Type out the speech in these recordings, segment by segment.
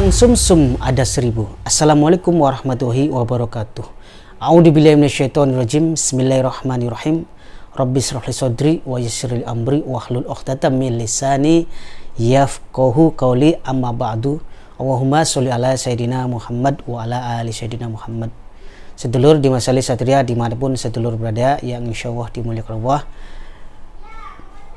Tulang sumsum ada 1000. Assalamualaikum warahmatullahi wabarakatuh. A'udzubillahi minasyaitonirrajim. Bismillahirrahmanirrahim. Rabbis shrah li sadri wa yassir li amri wahlul 'uqdatam min lisani yafqahu qawli, amma ba'du. Allahumma sholli ala sayidina Muhammad wa ala ali sayidina Muhammad. Sedulur di Masalis Satria dimanapun sedulur berada yang insyaallah dimuliakan Allah.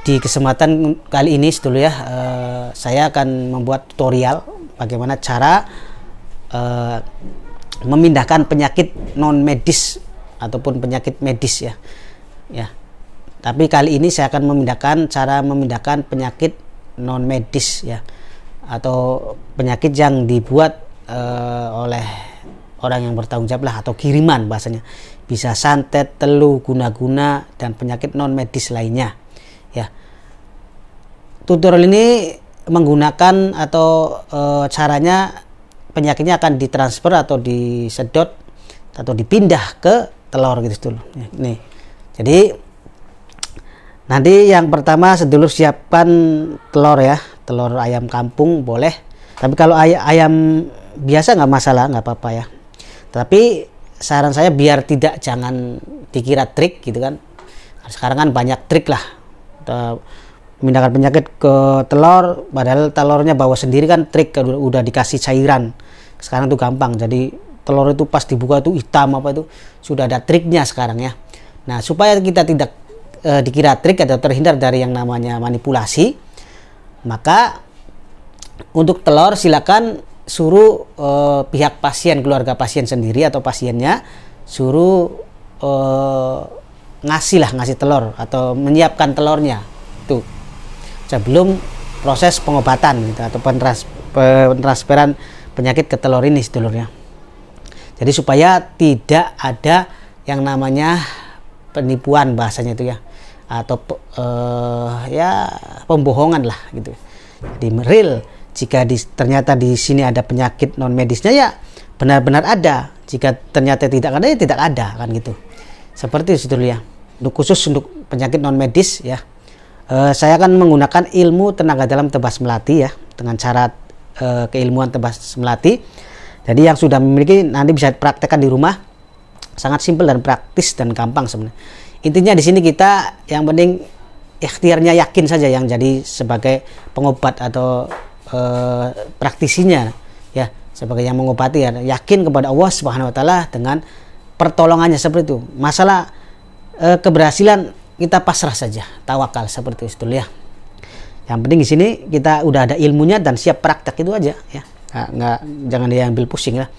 Di kesempatan kali ini sedulur ya, saya akan membuat tutorial bagaimana cara memindahkan penyakit non medis ataupun penyakit medis ya. Tapi kali ini saya akan memindahkan penyakit non medis ya, atau penyakit yang dibuat oleh orang yang bertanggung jawab lah, atau kiriman bahasanya. Bisa santet, teluh, guna-guna, dan penyakit non medis lainnya ya. Tutorial ini menggunakan atau caranya penyakitnya akan ditransfer atau disedot atau dipindah ke telur gitu dulu. Nih. Jadi nanti yang pertama sedulur siapkan telur ya, telur ayam kampung boleh. Tapi kalau ayam biasa nggak masalah, nggak apa-apa ya. Tapi saran saya biar jangan dikira trik gitu kan. Sekarang kan banyak trik lah. Memindahkan penyakit ke telur, padahal telurnya bawa sendiri kan trik, udah dikasih cairan. Sekarang tuh gampang, jadi telur itu pas dibuka itu hitam apa itu, sudah ada triknya sekarang ya. Nah, supaya kita tidak dikira trik atau terhindar dari yang namanya manipulasi, maka untuk telur silakan suruh pihak pasien, keluarga pasien sendiri atau pasiennya suruh ngasih telur atau menyiapkan telurnya tuh sebelum proses pengobatan gitu, atau pentransferan penyakit ke telur ini sedulurnya. Jadi supaya tidak ada yang namanya penipuan bahasanya itu ya, atau ya pembohongan lah gitu. Jadi real, jika ternyata di sini ada penyakit non medisnya ya benar-benar ada. Jika ternyata tidak ada ya tidak ada kan gitu. Seperti itu sedulur ya. Khusus untuk penyakit non medis ya. Saya akan menggunakan ilmu tenaga dalam tebas melati ya, dengan cara keilmuan tebas melati. Jadi yang sudah memiliki nanti bisa praktekkan di rumah, sangat simpel dan praktis dan gampang sebenarnya. Intinya di sini kita yang penting ikhtiarnya yakin saja yang jadi sebagai pengobat atau praktisinya ya, sebagai yang mengobati ya, yakin kepada Allah Subhanahu wa taala dengan pertolongannya seperti itu. Masalah keberhasilan kita pasrah saja, tawakal seperti itu ya. Yang penting di sini kita udah ada ilmunya dan siap praktek itu aja ya. Jangan diambil pusing lah.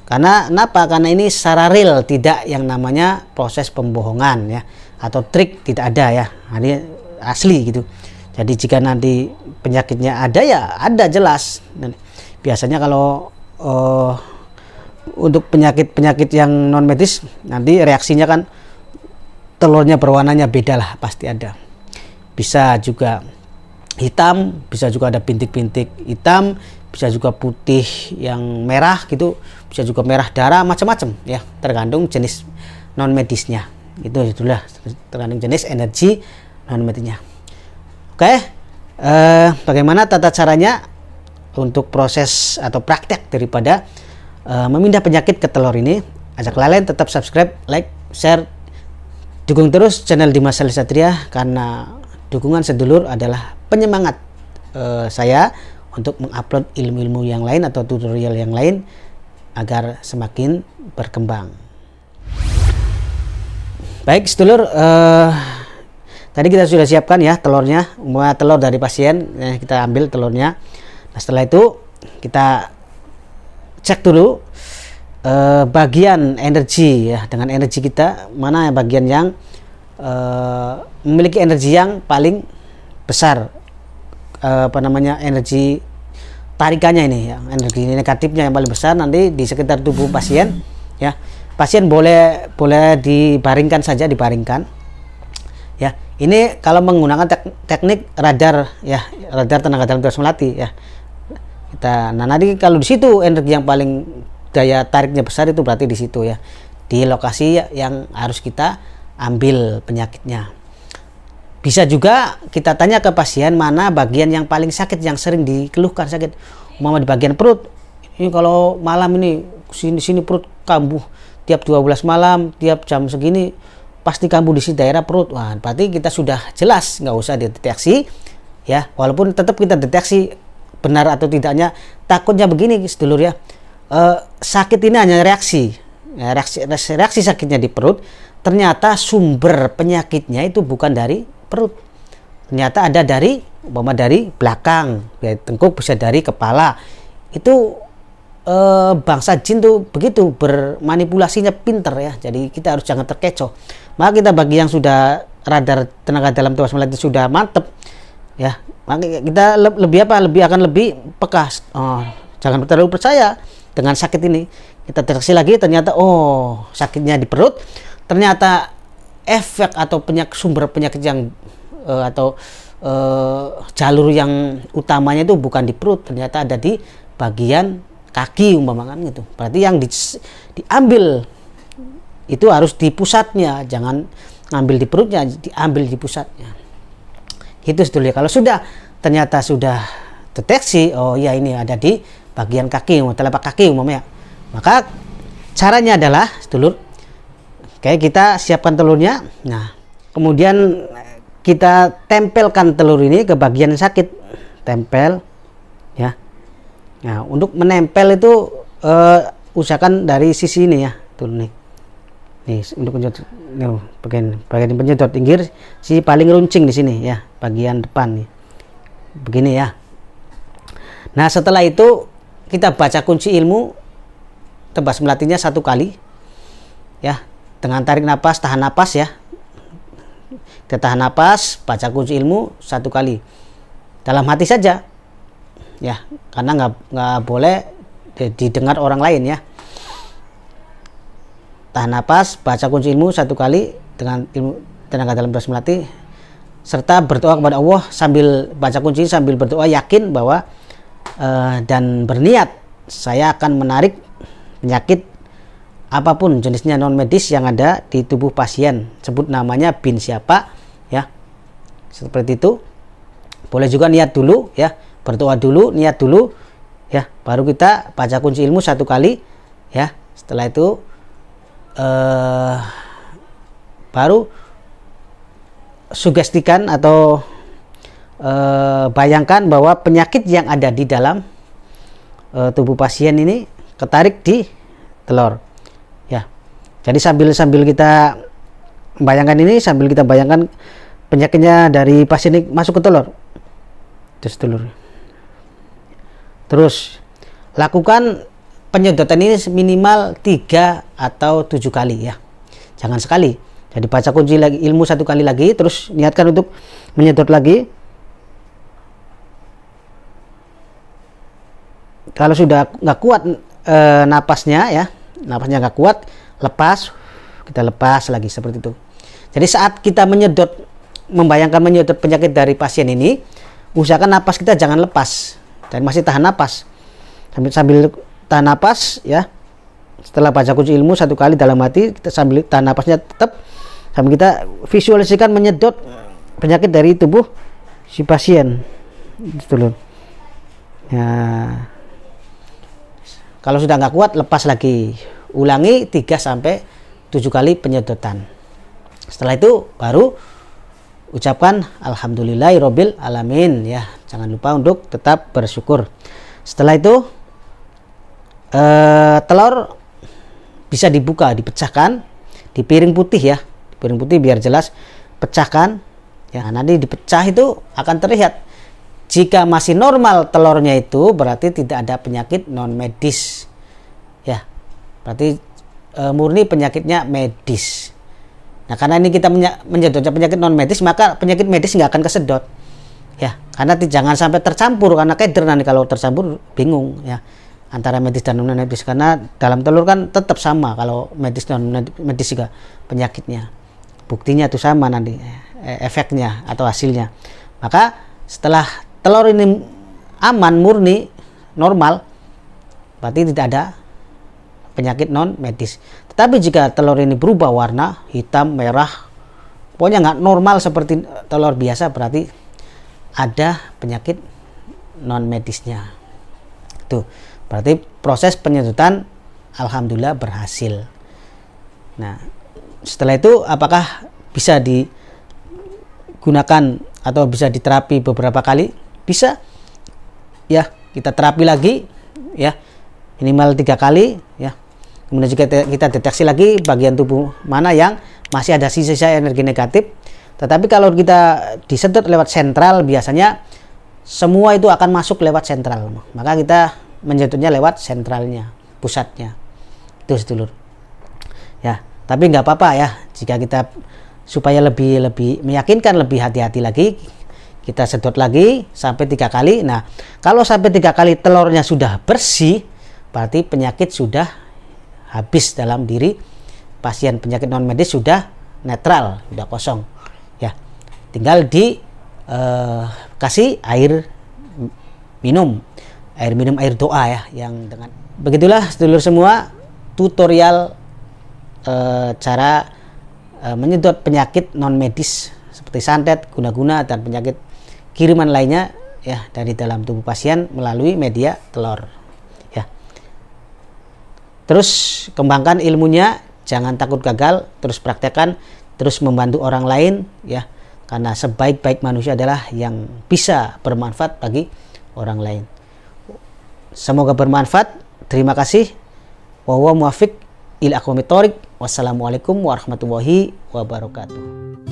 Karena kenapa? Karena ini secara real, tidak yang namanya proses pembohongan ya, atau trik tidak ada ya. Ini asli gitu. Jadi jika nanti penyakitnya ada ya ada jelas. Dan biasanya kalau untuk penyakit yang non medis nanti reaksinya kan telurnya berwarnanya beda lah, pasti ada. Bisa juga hitam, bisa juga ada bintik-bintik hitam, bisa juga putih yang merah gitu, bisa juga merah darah, macam-macam ya, tergantung jenis non medisnya. Itulah tergantung jenis energi non medisnya. Oke, bagaimana tata caranya untuk proses atau praktek daripada memindah penyakit ke telur ini? Ajak kalian tetap subscribe, like, share. Dukung terus channel Dimas Salih Satria, karena dukungan sedulur adalah penyemangat saya untuk mengupload ilmu-ilmu yang lain atau tutorial yang lain agar semakin berkembang. Baik sedulur, tadi kita sudah siapkan ya telurnya, telur dari pasien, kita ambil telurnya. Nah setelah itu kita cek dulu bagian energi ya, dengan energi kita mana bagian yang memiliki energi yang paling besar, energi tarikannya ini ya, energi negatifnya yang paling besar nanti di sekitar tubuh pasien ya. Pasien boleh dibaringkan saja, dibaringkan ya. Ini kalau menggunakan teknik radar ya, radar tenaga dalam tebas melati ya. Nah nanti kalau di situ energi yang paling daya tariknya besar itu berarti di situ ya, di lokasi yang harus kita ambil penyakitnya. Bisa juga kita tanya ke pasien mana bagian yang paling sakit, yang sering dikeluhkan sakit. Mama di bagian perut, ini kalau malam ini sini perut kambuh tiap 12 malam, tiap jam segini pasti kambuh di daerah perut. Wah, berarti kita sudah jelas, nggak usah dideteksi ya. Walaupun tetap kita deteksi benar atau tidaknya, takutnya begini sedulur ya, sakit ini hanya reaksi ya, reaksi sakitnya di perut, ternyata sumber penyakitnya itu bukan dari perut, ternyata ada dari belakang, ya, tengkuk, bisa dari kepala. Itu bangsa jin tuh begitu, bermanipulasinya pinter ya. Jadi kita harus jangan terkecoh. Maka kita bagi yang sudah radar tenaga dalam tuas melati sudah mantep ya, maka kita lebih peka. Jangan terlalu percaya dengan sakit ini. Kita deteksi lagi, ternyata sakitnya di perut, ternyata efek atau sumber penyakit yang jalur yang utamanya itu bukan di perut, ternyata ada di bagian kaki umpamakan gitu. Berarti yang diambil itu harus di pusatnya, jangan ngambil di perutnya, diambil di pusatnya. Itu sedulur. Kalau ternyata sudah deteksi, ya ini ada di bagian kaki, telapak kaki umpamanya, maka caranya adalah sedulur, kayak kita siapkan telurnya. Nah, kemudian kita tempelkan telur ini ke bagian sakit, tempel ya. Nah, untuk menempel itu usahakan dari sisi ini ya, tuh nih untuk penyedot, bagian penyedot pinggir, sisi paling runcing di sini ya, bagian depan nih, begini ya. Nah, setelah itu kita baca kunci ilmu tebas melatinya 1 kali ya, dengan tarik napas, tahan napas ya. Kita tahan napas, baca kunci ilmu 1 kali dalam hati saja ya, karena nggak boleh didengar orang lain ya. Tahan napas, baca kunci ilmu 1 kali dengan ilmu tenaga dalam tuas melati, serta berdoa kepada Allah sambil baca kunci, sambil berdoa yakin bahwa dan berniat saya akan menarik penyakit apapun jenisnya non medis yang ada di tubuh pasien, sebut namanya bin siapa ya, seperti itu. Boleh juga niat dulu ya, berdoa dulu, niat dulu ya, baru kita baca kunci ilmu 1 kali ya. Setelah itu baru sugestikan atau bayangkan bahwa penyakit yang ada di dalam tubuh pasien ini ketarik di telur ya. Jadi sambil kita bayangkan ini, sambil kita bayangkan penyakitnya dari pasien ini masuk ke telur, terus lakukan penyedotan ini minimal 3 atau 7 kali ya, jangan sekali. Jadi baca kunci lagi ilmu 1 kali lagi, terus niatkan untuk menyedot lagi. Kalau sudah nggak kuat napasnya ya, napasnya nggak kuat, lepas, kita lepas lagi seperti itu. Jadi saat kita membayangkan menyedot penyakit dari pasien ini, usahakan napas kita jangan lepas dan masih tahan napas sambil tahan napas ya. Setelah baca kunci ilmu 1 kali dalam hati, kita sambil tahan napasnya tetap, sambil kita visualisasikan menyedot penyakit dari tubuh si pasien dulu ya. Kalau sudah nggak kuat, lepas lagi, ulangi 3 sampai 7 kali penyedotan. Setelah itu baru ucapkan alhamdulillahirabbil alamin ya, jangan lupa untuk tetap bersyukur. Setelah itu telur bisa dibuka, dipecahkan di piring putih ya, di piring putih biar jelas, pecahkan ya. Nanti dipecah itu akan terlihat, jika masih normal telurnya itu berarti tidak ada penyakit non medis ya, berarti murni penyakitnya medis. Nah, karena ini kita menyedotnya penyakit non medis, maka penyakit medis nggak akan kesedot ya, karena jangan sampai tercampur, karena keder nanti kalau tercampur bingung ya antara medis dan non medis, karena dalam telur kan tetap sama kalau medis dan non medis juga penyakitnya, buktinya itu sama nanti efeknya atau hasilnya. Maka setelah telur ini aman, murni, normal, berarti tidak ada penyakit non medis. Tetapi jika telur ini berubah warna, hitam, merah, pokoknya nggak normal seperti telur biasa, berarti ada penyakit non medisnya. Tuh, berarti proses penyedotan alhamdulillah berhasil. Nah, setelah itu apakah bisa digunakan atau bisa diterapi beberapa kali? Bisa. Ya, kita terapi lagi ya, minimal 3 kali ya. Kemudian juga kita deteksi lagi bagian tubuh mana yang masih ada sisa-sisa energi negatif. Tetapi kalau kita disedot lewat sentral, biasanya semua itu akan masuk lewat sentral. Maka kita menyedotnya lewat sentralnya, pusatnya. Itu sedulur. Ya, tapi nggak apa-apa ya jika kita supaya lebih meyakinkan, lebih hati-hati lagi, kita sedot lagi sampai 3 kali. Nah, kalau sampai 3 kali telurnya sudah bersih, berarti penyakit sudah habis dalam diri pasien. Penyakit non medis sudah netral, sudah kosong. Ya, tinggal kasih air minum, air doa ya, yang dengan begitulah sedulur semua tutorial cara menyedot penyakit non medis seperti santet, guna-guna dan penyakit kiriman lainnya ya dari dalam tubuh pasien melalui media telur ya. Terus kembangkan ilmunya, jangan takut gagal, terus praktekkan, terus membantu orang lain ya, karena sebaik-baik manusia adalah yang bisa bermanfaat bagi orang lain. Semoga bermanfaat. Terima kasih. Wa huwa muwaffiq ila aqwamit thoriq. Wassalamualaikum warahmatullahi wabarakatuh.